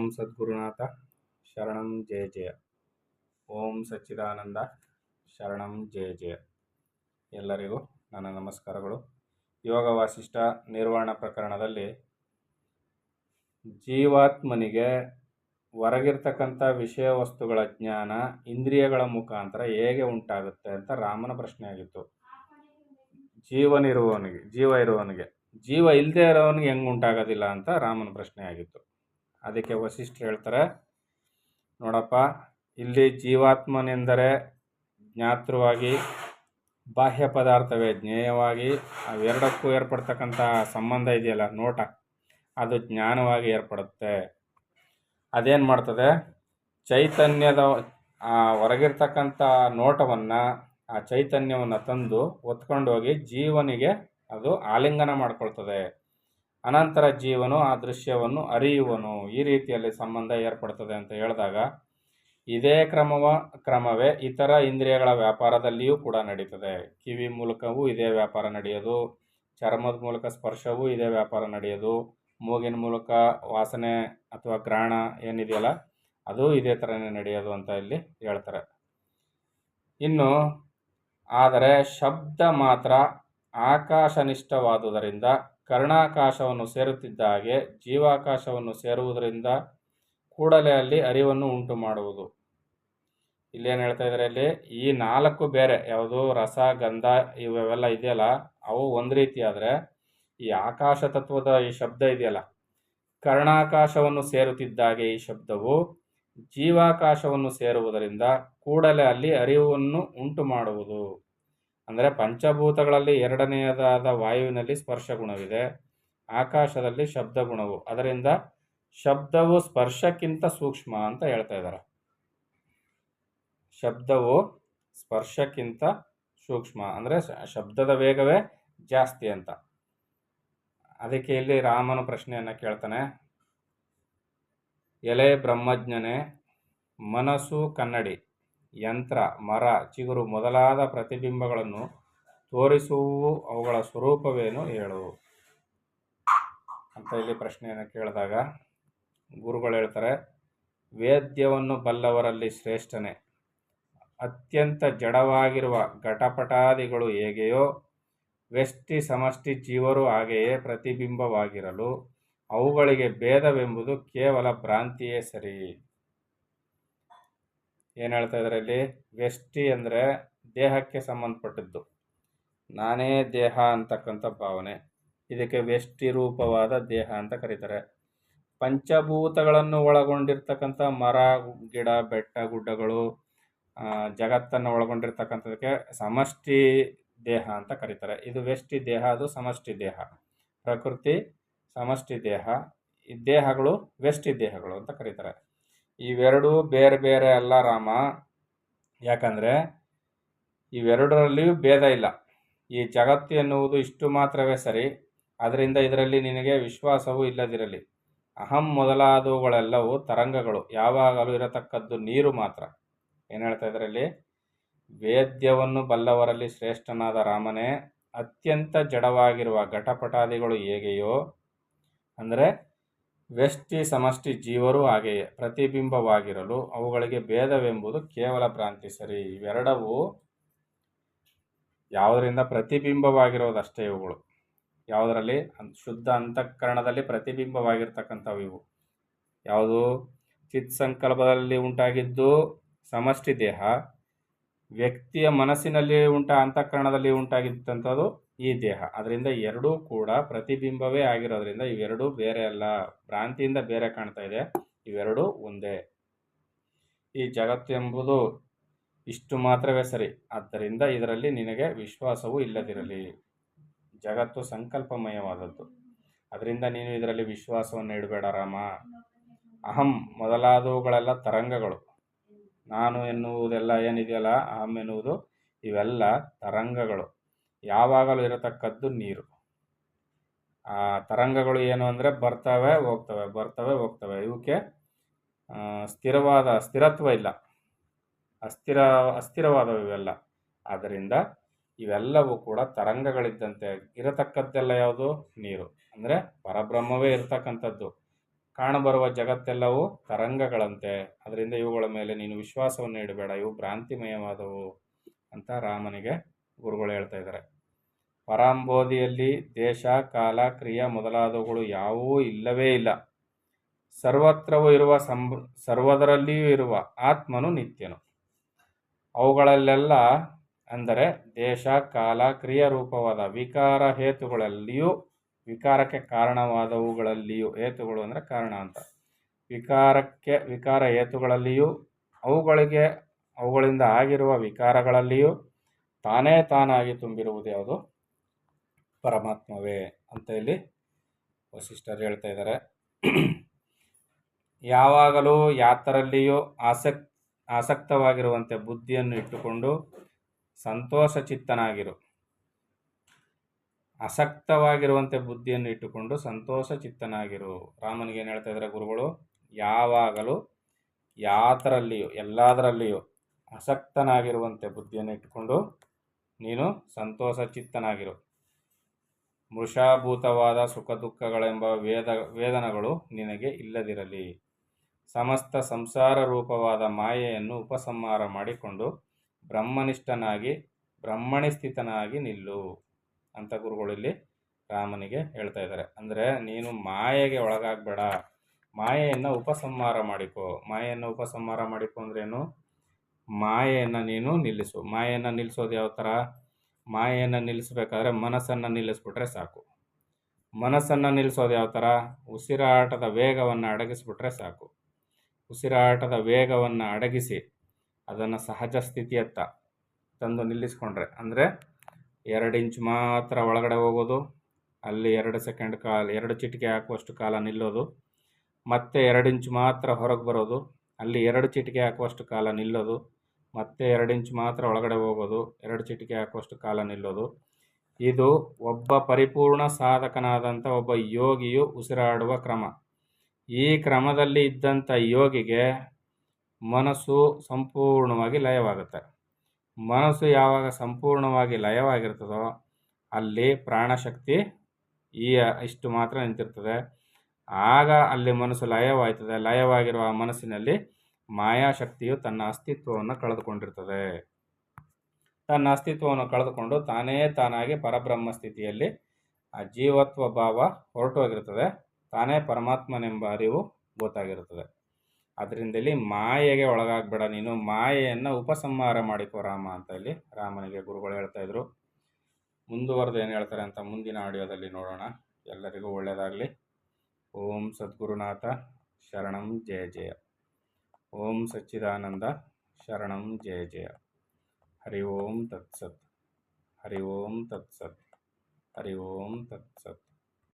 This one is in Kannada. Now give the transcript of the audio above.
ಓಂ ಸದ್ಗುರುನಾಥ ಶರಣಂ ಜಯ ಜಯ. ಓಂ ಸಚ್ಚಿದಾನಂದ ಶರಣಂ ಜಯ ಜಯ. ಎಲ್ಲರಿಗೂ ನನ್ನ ನಮಸ್ಕಾರಗಳು. ಯೋಗ ವಾಸಿಷ್ಠ ನಿರ್ವಾಣ ಪ್ರಕರಣದಲ್ಲಿ ಜೀವಾತ್ಮನಿಗೆ ಹೊರಗಿರ್ತಕ್ಕಂಥ ವಿಷಯ ವಸ್ತುಗಳ ಜ್ಞಾನ ಇಂದ್ರಿಯಗಳ ಮುಖಾಂತರ ಹೇಗೆ ಉಂಟಾಗುತ್ತೆ ಅಂತ ರಾಮನ ಪ್ರಶ್ನೆ ಆಗಿತ್ತು. ಜೀವ ಇರುವವನಿಗೆ ಜೀವ ಇಲ್ಲದೆ ಇರೋವನಿಗೆ ಹೆಂಗೆ ಉಂಟಾಗೋದಿಲ್ಲ ಅಂತ ರಾಮನ ಪ್ರಶ್ನೆ ಆಗಿತ್ತು. ಅದಕ್ಕೆ ವಸಿಷ್ಠರು ಹೇಳ್ತಾರೆ, ನೋಡಪ್ಪ, ಇಲ್ಲಿ ಜೀವಾತ್ಮನೆಂದರೆ ಜ್ಞಾತೃವಾಗಿ, ಬಾಹ್ಯ ಪದಾರ್ಥವೇ ಜ್ಞೇಯವಾಗಿ, ಅವೆರಡಕ್ಕೂ ಏರ್ಪಡ್ತಕ್ಕಂಥ ಸಂಬಂಧ ಇದೆಯಲ್ಲ, ನೋಟ, ಅದು ಜ್ಞಾನವಾಗಿ ಏರ್ಪಡುತ್ತೆ. ಅದೇನು ಮಾಡ್ತದೆ, ಚೈತನ್ಯದ ಹೊರಗಿರ್ತಕ್ಕಂಥ ನೋಟವನ್ನು, ಆ ಚೈತನ್ಯವನ್ನು ತಂದು ಹೊತ್ಕೊಂಡೋಗಿ ಜೀವನಿಗೆ ಅದು ಆಲಿಂಗನ ಮಾಡ್ಕೊಳ್ತದೆ. ಅನಂತರ ಜೀವನು ಆ ದೃಶ್ಯವನ್ನು ಅರಿಯುವನು. ಈ ರೀತಿಯಲ್ಲಿ ಸಂಬಂಧ ಏರ್ಪಡ್ತದೆ ಅಂತ ಹೇಳಿದಾಗ, ಇದೇ ಕ್ರಮವೇ ಇತರ ಇಂದ್ರಿಯಗಳ ವ್ಯಾಪಾರದಲ್ಲಿಯೂ ಕೂಡ ನಡೀತದೆ. ಕಿವಿ ಮೂಲಕವೂ ಇದೇ ವ್ಯಾಪಾರ ನಡೆಯೋದು, ಚರ್ಮದ ಮೂಲಕ ಸ್ಪರ್ಶವೂ ಇದೇ ವ್ಯಾಪಾರ ನಡೆಯೋದು, ಮೂಗಿನ ಮೂಲಕ ವಾಸನೆ ಅಥವಾ ಗ್ರಹಣ ಏನಿದೆಯಲ್ಲ ಅದು ಇದೇ ಥರನೇ ನಡೆಯೋದು ಅಂತ ಇಲ್ಲಿ ಹೇಳ್ತಾರೆ. ಇನ್ನು ಆದರೆ ಶಬ್ದ ಮಾತ್ರ ಆಕಾಶನಿಷ್ಠವಾದುದರಿಂದ ಕರ್ಣಾಕಾಶವನ್ನು ಸೇರುತ್ತಿದ್ದ ಹಾಗೆ ಜೀವಾಕಾಶವನ್ನು ಸೇರುವುದರಿಂದ ಕೂಡಲೇ ಅಲ್ಲಿ ಅರಿವನ್ನು ಉಂಟು ಮಾಡುವುದು. ಇಲ್ಲೇನು ಹೇಳ್ತಾ ಇದ್ದಾರೆ, ಅಲ್ಲಿ ಈ ನಾಲ್ಕು ಬೇರೆ, ಯಾವುದು ರಸ, ಗಂಧ, ಇವೆಲ್ಲ ಇದೆಯಲ್ಲ, ಅವು ಒಂದು ರೀತಿ ಆದರೆ ಈ ಆಕಾಶ ತತ್ವದ ಈ ಶಬ್ದ ಇದೆಯಲ್ಲ, ಕರ್ಣಾಕಾಶವನ್ನು ಸೇರುತ್ತಿದ್ದಾಗೆ ಈ ಶಬ್ದವು ಜೀವಾಕಾಶವನ್ನು ಸೇರುವುದರಿಂದ ಕೂಡಲೇ ಅಲ್ಲಿ ಅರಿವನ್ನು ಉಂಟು ಮಾಡುವುದು. ಅಂದರೆ ಪಂಚಭೂತಗಳಲ್ಲಿ ಎರಡನೆಯದಾದ ವಾಯುವಿನಲ್ಲಿ ಸ್ಪರ್ಶ ಗುಣವಿದೆ, ಆಕಾಶದಲ್ಲಿ ಶಬ್ದ ಗುಣವು. ಅದರಿಂದ ಶಬ್ದವು ಸ್ಪರ್ಶಕ್ಕಿಂತ ಸೂಕ್ಷ್ಮ ಅಂತ ಹೇಳ್ತಾ ಇದ್ದಾರೆ. ಶಬ್ದವು ಸ್ಪರ್ಶಕ್ಕಿಂತ ಸೂಕ್ಷ್ಮ ಅಂದರೆ ಶಬ್ದದ ವೇಗವೇ ಜಾಸ್ತಿ ಅಂತ. ಅದಕ್ಕೆ ಇಲ್ಲಿ ರಾಮನ ಪ್ರಶ್ನೆಯನ್ನು ಕೇಳ್ತಾನೆ, ಎಲೆ ಬ್ರಹ್ಮಜ್ಞನೇ, ಮನಸ್ಸು ಕನ್ನಡಿ, ಯಂತ್ರ, ಮರ, ಚಿಗುರು ಮೊದಲಾದ ಪ್ರತಿಬಿಂಬಗಳನ್ನು ತೋರಿಸುವು, ಅವುಗಳ ಸ್ವರೂಪವೇನು ಹೇಳು ಅಂತ ಇಲ್ಲಿ ಪ್ರಶ್ನೆಯನ್ನು ಕೇಳಿದಾಗ ಗುರುಗಳು ಹೇಳ್ತಾರೆ, ವೇದ್ಯವನ್ನು ಬಲ್ಲವರಲ್ಲಿ ಶ್ರೇಷ್ಠನೇ, ಅತ್ಯಂತ ಜಡವಾಗಿರುವ ಘಟಪಟಾದಿಗಳು ಹೇಗೆಯೋ ವ್ಯಷ್ಟಿ ಸಮಷ್ಟಿ ಜೀವರು ಹಾಗೆಯೇ ಪ್ರತಿಬಿಂಬವಾಗಿರಲು ಅವುಗಳಿಗೆ ಭೇದವೆಂಬುದು ಕೇವಲ ಭ್ರಾಂತಿಯೇ ಸರಿ. ಏನು ಹೇಳ್ತಾ ಇದ್ದಾರೆ ಇಲ್ಲಿ, ವ್ಯಷ್ಟಿ ಅಂದರೆ ದೇಹಕ್ಕೆ ಸಂಬಂಧಪಟ್ಟದ್ದು, ನಾನೇ ದೇಹ ಅಂತಕ್ಕಂಥ ಭಾವನೆ, ಇದಕ್ಕೆ ವ್ಯಷ್ಟಿ ರೂಪವಾದ ದೇಹ ಅಂತ ಕರೀತಾರೆ. ಪಂಚಭೂತಗಳನ್ನು ಒಳಗೊಂಡಿರ್ತಕ್ಕಂಥ ಮರ, ಗಿಡ, ಬೆಟ್ಟ, ಗುಡ್ಡಗಳು, ಜಗತ್ತನ್ನು ಒಳಗೊಂಡಿರ್ತಕ್ಕಂಥದಕ್ಕೆ ಸಮಷ್ಟಿ ದೇಹ ಅಂತ ಕರೀತಾರೆ. ಇದು ವ್ಯಷ್ಟಿ ದೇಹ, ಅದು ಸಮಷ್ಟಿ ದೇಹ. ಪ್ರಕೃತಿ ಸಮಷ್ಟಿ ದೇಹ, ಈ ದೇಹಗಳು ವ್ಯಷ್ಟಿ ದೇಹಗಳು ಅಂತ ಕರೀತಾರೆ. ಇವೆರಡೂ ಬೇರೆ ಬೇರೆ ಅಲ್ಲ ರಾಮ, ಯಾಕಂದರೆ ಇವೆರಡರಲ್ಲಿಯೂ ಭೇದ ಇಲ್ಲ. ಈ ಜಗತ್ತು ಎನ್ನುವುದು ಇಷ್ಟು ಮಾತ್ರವೇ ಸರಿ, ಅದರಿಂದ ಇದರಲ್ಲಿ ನಿನಗೆ ವಿಶ್ವಾಸವೂ ಇಲ್ಲದಿರಲಿ. ಅಹಂ ಮೊದಲಾದವುಗಳೆಲ್ಲವೂ ತರಂಗಗಳು, ಯಾವಾಗಲೂ ಇರತಕ್ಕದ್ದು ನೀರು ಮಾತ್ರ. ಏನು ಹೇಳ್ತಾ ಇದರಲ್ಲಿ, ವೇದ್ಯವನ್ನು ಬಲ್ಲವರಲ್ಲಿ ಶ್ರೇಷ್ಠನಾದ ರಾಮನೇ, ಅತ್ಯಂತ ಜಡವಾಗಿರುವ ಘಟಪಟಾದಿಗಳು ಹೇಗೆಯೋ ಅಂದರೆ ವ್ಯಷ್ಟಿ ಸಮಷ್ಟಿ ಜೀವರು ಹಾಗೆಯೇ ಪ್ರತಿಬಿಂಬವಾಗಿರಲು ಅವುಗಳಿಗೆ ಭೇದವೆಂಬುದು ಕೇವಲ ಭ್ರಾಂತಿ ಸರಿ. ಇವೆರಡವು ಯಾವುದರಿಂದ ಪ್ರತಿಬಿಂಬವಾಗಿರೋದಷ್ಟೇ ಇವುಗಳು. ಯಾವುದರಲ್ಲಿ, ಶುದ್ಧ ಅಂತಃಕರಣದಲ್ಲಿ ಪ್ರತಿಬಿಂಬವಾಗಿರ್ತಕ್ಕಂಥವು ಇವು. ಯಾವುದು ಚಿತ್ ಸಂಕಲ್ಪದಲ್ಲಿ ಉಂಟಾಗಿದ್ದು ಸಮಷ್ಟಿ ದೇಹ, ವ್ಯಕ್ತಿಯ ಮನಸ್ಸಿನಲ್ಲಿ ಅಂತಃಕರಣದಲ್ಲಿ ಉಂಟಾಗಿದ್ದಂಥದ್ದು ಈ ದೇಹ. ಅದರಿಂದ ಎರಡೂ ಕೂಡ ಪ್ರತಿಬಿಂಬವೇ ಆಗಿರೋದ್ರಿಂದ ಇವೆರಡೂ ಬೇರೆ ಅಲ್ಲ, ಭ್ರಾಂತಿಯಿಂದ ಬೇರೆ ಕಾಣ್ತಾ ಇದೆ, ಇವೆರಡೂ ಒಂದೇ. ಈ ಜಗತ್ತು ಎಂಬುದು ಇಷ್ಟು ಮಾತ್ರವೇ ಸರಿ, ಆದ್ದರಿಂದ ಇದರಲ್ಲಿ ನಿನಗೆ ವಿಶ್ವಾಸವೂ ಇಲ್ಲದಿರಲಿ. ಜಗತ್ತು ಸಂಕಲ್ಪಮಯವಾದದ್ದು, ಅದರಿಂದ ನೀನು ಇದರಲ್ಲಿ ವಿಶ್ವಾಸವನ್ನು ಇಡಬೇಡ ರಾಮ. ಅಹಂ ಮೊದಲಾದವುಗಳೆಲ್ಲ ತರಂಗಗಳು, ನಾನು ಎನ್ನುವುದೆಲ್ಲ ಏನಿದೆಯಲ್ಲ, ಅಹಂ ಎನ್ನುವುದು, ಇವೆಲ್ಲ ತರಂಗಗಳು, ಯಾವಾಗಲೂ ಇರತಕ್ಕದ್ದು ನೀರು. ಆ ತರಂಗಗಳು ಏನು ಅಂದರೆ ಬರ್ತವೆ ಹೋಗ್ತವೆ, ಬರ್ತವೆ ಹೋಗ್ತವೆ, ಇವಕ್ಕೆ ಸ್ಥಿರತ್ವ ಇಲ್ಲ, ಅಸ್ಥಿರವಾದವು ಇವೆಲ್ಲ. ಆದ್ದರಿಂದ ಇವೆಲ್ಲವೂ ಕೂಡ ತರಂಗಗಳಿದ್ದಂತೆ. ಇರತಕ್ಕದ್ದೆಲ್ಲ ಯಾವುದು, ನೀರು. ಅಂದರೆ ಪರಬ್ರಹ್ಮವೇ ಇರತಕ್ಕಂಥದ್ದು, ಕಾಣಬರುವ ಜಗತ್ತೆಲ್ಲವೂ ತರಂಗಗಳಂತೆ, ಅದರಿಂದ ಇವುಗಳ ಮೇಲೆ ನೀನು ವಿಶ್ವಾಸವನ್ನು ಇಡಬೇಡ, ಇವು ಭ್ರಾಂತಿಮಯವಾದವು ಅಂತ ರಾಮನಿಗೆ ಗುರುಗಳು ಹೇಳ್ತಾ ಇದ್ದಾರೆ. ಪರಾಂಬೋಧಿಯಲ್ಲಿ ದೇಶ, ಕಾಲ, ಕ್ರಿಯೆ ಮೊದಲಾದವುಗಳು ಯಾವುವೂ ಇಲ್ಲವೇ ಇಲ್ಲ. ಸರ್ವತ್ರವೂ ಇರುವ ಸರ್ವದರಲ್ಲಿಯೂ ಇರುವ ಆತ್ಮನು ನಿತ್ಯನು. ಅವುಗಳಲ್ಲೆಲ್ಲ ಅಂದರೆ ದೇಶ, ಕಾಲ, ಕ್ರಿಯಾ ರೂಪವಾದ ವಿಕಾರ ಹೇತುಗಳಲ್ಲಿಯೂ, ವಿಕಾರಕ್ಕೆ ಕಾರಣವಾದವುಗಳಲ್ಲಿಯೂ, ಹೇತುಗಳು ಅಂದರೆ ಕಾರಣ ಅಂತ, ವಿಕಾರ ಹೇತುಗಳಲ್ಲಿಯೂ, ಅವುಗಳಿಂದ ಆಗಿರುವ ವಿಕಾರಗಳಲ್ಲಿಯೂ ತಾನೇ ತಾನಾಗಿ ತುಂಬಿರುವುದು ಯಾವುದು? ಪರಮಾತ್ಮವೇ ಅಂತ ಇಲ್ಲಿ ವಸಿಷ್ಠರು ಹೇಳ್ತಾ ಇದ್ದಾರೆ. ಯಾವಾಗಲೂ ಯಾತರಲ್ಲಿಯೂ ಆಸಕ್ತವಾಗಿರುವಂತೆ ಬುದ್ಧಿಯನ್ನು ಇಟ್ಟುಕೊಂಡು ಸಂತೋಷಚಿತ್ತನಾಗಿರು. ಆಸಕ್ತವಾಗಿರುವಂತೆ ಬುದ್ಧಿಯನ್ನು ಇಟ್ಟುಕೊಂಡು ಸಂತೋಷಚಿತ್ತನಾಗಿರು. ರಾಮನಿಗೆ ಏನು ಹೇಳ್ತಾ ಇದ್ದಾರೆ ಗುರುಗಳು? ಯಾವಾಗಲೂ ಯಾತರಲ್ಲಿಯೂ ಎಲ್ಲದರಲ್ಲಿಯೂ ಆಸಕ್ತನಾಗಿರುವಂತೆ ಬುದ್ಧಿಯನ್ನು ಇಟ್ಟುಕೊಂಡು ನೀನು ಸಂತೋಷಚಿತ್ತನಾಗಿರು. ಮೃಷಾಭೂತವಾದ ಸುಖ ದುಃಖಗಳೆಂಬ ವೇದನೆಗಳು ನಿನಗೆ ಇಲ್ಲದಿರಲಿ. ಸಮಸ್ತ ಸಂಸಾರ ರೂಪವಾದ ಮಾಯೆಯನ್ನು ಉಪಸಂಹಾರ ಮಾಡಿಕೊಂಡು ಬ್ರಹ್ಮನಿಷ್ಠನಾಗಿ ಬ್ರಹ್ಮಣಿ ಸ್ಥಿತನಾಗಿ ನಿಲ್ಲು ಅಂತ ಗುರುಗಳು ಇಲ್ಲಿ ರಾಮನಿಗೆ ಹೇಳ್ತಾ ಇದ್ದಾರೆ. ಅಂದರೆ ನೀನು ಮಾಯೆಗೆ ಒಳಗಾಗಬೇಡ, ಮಾಯೆಯನ್ನು ಉಪಸಂಹಾರ ಮಾಡಿಕೊ. ಮಾಯೆಯನ್ನು ಉಪಸಂಹಾರ ಮಾಡಿಕೊ ಅಂದ್ರೇನು? ಮಾಯೆಯನ್ನು ನೀನು ನಿಲ್ಲಿಸು. ಮಾಯೆಯನ್ನು ನಿಲ್ಲಿಸೋದು ಯಾವ ಥರ? ಮಾಯೆಯನ್ನು ನಿಲ್ಲಿಸಬೇಕಾದ್ರೆ ಮನಸ್ಸನ್ನು ನಿಲ್ಲಿಸ್ಬಿಟ್ರೆ ಸಾಕು. ಮನಸ್ಸನ್ನು ನಿಲ್ಲಿಸೋದು ಯಾವ ಥರ? ಉಸಿರಾಟದ ವೇಗವನ್ನು ಅಡಗಿಸ್ಬಿಟ್ರೆ ಸಾಕು. ಉಸಿರಾಟದ ವೇಗವನ್ನು ಅಡಗಿಸಿ ಅದನ್ನು ಸಹಜ ಸ್ಥಿತಿಯತ್ತ ತಂದು ನಿಲ್ಲಿಸ್ಕೊಂಡ್ರೆ, ಅಂದರೆ 2 ಇಂಚ್ ಮಾತ್ರ ಒಳಗಡೆ ಹೋಗೋದು, ಅಲ್ಲಿ 2 ಸೆಕೆಂಡ್ ಕಾಲ, 2 ಚಿಟಿಕೆ ಹಾಕುವಷ್ಟು ಕಾಲ ನಿಲ್ಲೋದು, ಮತ್ತೆ 2 ಇಂಚ್ ಮಾತ್ರ ಹೊರಗೆ ಬರೋದು, ಅಲ್ಲಿ 2 ಚಿಟಿಕೆ ಹಾಕುವಷ್ಟು ಕಾಲ ನಿಲ್ಲೋದು, ಮತ್ತೆ 2 ಇಂಚ್ ಮಾತ್ರ ಒಳಗಡೆ ಹೋಗೋದು, 2 ಚಿಟಿಕೆ ಹಾಕುವಷ್ಟು ಕಾಲ ನಿಲ್ಲೋದು. ಇದು ಒಬ್ಬ ಪರಿಪೂರ್ಣ ಸಾಧಕನಾದಂಥ ಒಬ್ಬ ಯೋಗಿಯು ಉಸಿರಾಡುವ ಕ್ರಮ. ಈ ಕ್ರಮದಲ್ಲಿ ಇದ್ದಂಥ ಯೋಗಿಗೆ ಮನಸ್ಸು ಸಂಪೂರ್ಣವಾಗಿ ಲಯವಾಗುತ್ತೆ. ಮನಸ್ಸು ಯಾವಾಗ ಸಂಪೂರ್ಣವಾಗಿ ಲಯವಾಗಿರ್ತದೋ ಅಲ್ಲಿ ಪ್ರಾಣಶಕ್ತಿ ಇಷ್ಟು ಮಾತ್ರ ನಿಂತಿರ್ತದೆ. ಆಗ ಅಲ್ಲಿ ಮನಸ್ಸು ಲಯವಾಯ್ತದೆ. ಲಯವಾಗಿರುವ ಆ ಮನಸ್ಸಿನಲ್ಲಿ ಮಾಯಾಶಕ್ತಿಯು ತನ್ನ ಅಸ್ತಿತ್ವವನ್ನು ಕಳೆದುಕೊಂಡಿರ್ತದೆ. ತನ್ನ ಅಸ್ತಿತ್ವವನ್ನು ಕಳೆದುಕೊಂಡು ತಾನೇ ತಾನಾಗಿ ಪರಬ್ರಹ್ಮ ಸ್ಥಿತಿಯಲ್ಲಿ ಆ ಜೀವತ್ವ ಭಾವ ಹೊರಟೋಗಿರ್ತದೆ. ತಾನೇ ಪರಮಾತ್ಮನೆಂಬ ಅರಿವು ಗೊತ್ತಾಗಿರುತ್ತದೆ. ಅದರಿಂದ ಇಲ್ಲಿ ಮಾಯೆಗೆ ಒಳಗಾಗಬೇಡ, ನೀನು ಮಾಯೆಯನ್ನು ಉಪಸಂಹಾರ ಮಾಡಿಕೋ ರಾಮ ಅಂತ ಇಲ್ಲಿ ರಾಮನಿಗೆ ಗುರುಗಳು ಹೇಳ್ತಾ ಇದ್ರು. ಮುಂದುವರೆದು ಏನು ಹೇಳ್ತಾರೆ ಅಂತ ಮುಂದಿನ ಆಡಿಯೋದಲ್ಲಿ ನೋಡೋಣ. ಎಲ್ಲರಿಗೂ ಒಳ್ಳೆಯದಾಗಲಿ. ಓಂ ಸದ್ಗುರುನಾಥ ಶರಣಂ ಜಯ ಜಯ. ಓಂ ಸಚ್ಚಿದಾನಂದ ಶರಣಂ ಜಯ ಜಯ. ಹರಿ ಓಂ ತತ್ಸತ್. ಹರಿ ಓಂ ತತ್ಸತ್. ಹರಿ ಓಂ ತತ್ಸತ್.